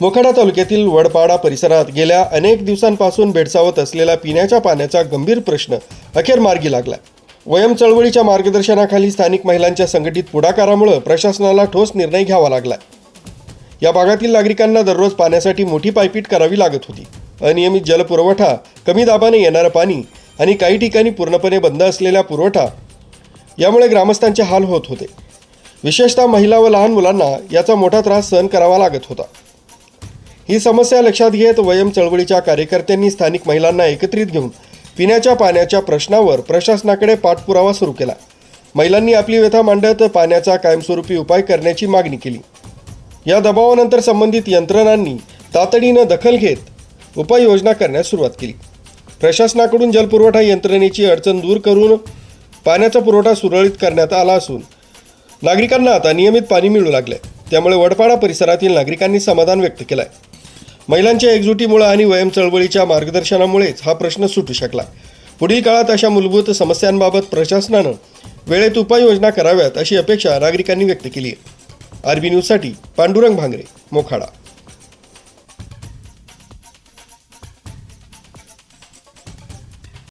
मोखाडा तालुक्यातील वडपाडा परिसरात गेल्या अनेक दिवसांपासून भेडसावत असलेला पिण्याच्या पाण्याचा गंभीर प्रश्न अखेर मार्गी लागला. वयम चळवळीच्या मार्गदर्शनाखाली स्थानिक महिलांच्या संघटित पुढाकारामुळे प्रशासनाला ठोस निर्णय घ्यावा लागला. या भागातील नागरिकांना दररोज पाण्यासाठी मोठी पायपीट करावी लागत होती. अनियमित जलपुरवठा, कमी दाबाने येणारं पाणी आणि काही ठिकाणी पूर्णपणे बंद असलेला पुरवठा यामुळे ग्रामस्थांचे हाल होत होते. विशेषतः महिला व लहान मुलांना याचा मोठा त्रास सहन करावा लागत होता. ही समस्या लक्षात घेत वयम चळवळीच्या कार्यकर्त्यांनी स्थानिक महिलांना एकत्रित घेऊन पिण्याच्या पाण्याच्या प्रश्नावर प्रशासनाकडे पाठपुरावा सुरू केला. महिलांनी आपली व्यथा मांडत पाण्याचा कायमस्वरूपी उपाय करण्याची मागणी केली. या दबावानंतर संबंधित यंत्रणांनी तातडीनं दखल घेत उपाययोजना करण्यास सुरुवात केली. प्रशासनाकडून जलपुरवठा यंत्रणेची अडचण दूर करून पाण्याचा पुरवठा सुरळीत करण्यात आला असून नागरिकांना आता नियमित पाणी मिळू लागले. त्यामुळे वडपाडा परिसरातील नागरिकांनी समाधान व्यक्त केलं आहे. महिलांच्या एकजुटीमुळे आणि वयम चळवळीच्या मार्गदर्शनामुळेच हा प्रश्न सुटू शकला. पुढील काळात अशा मूलभूत समस्यांबाबत प्रशासनानं वेळेत उपाययोजना कराव्यात अशी अपेक्षा नागरिकांनी व्यक्त केली आहे. आरबी न्यूजसाठी पांडुरंग भांगरे, मोखाडा.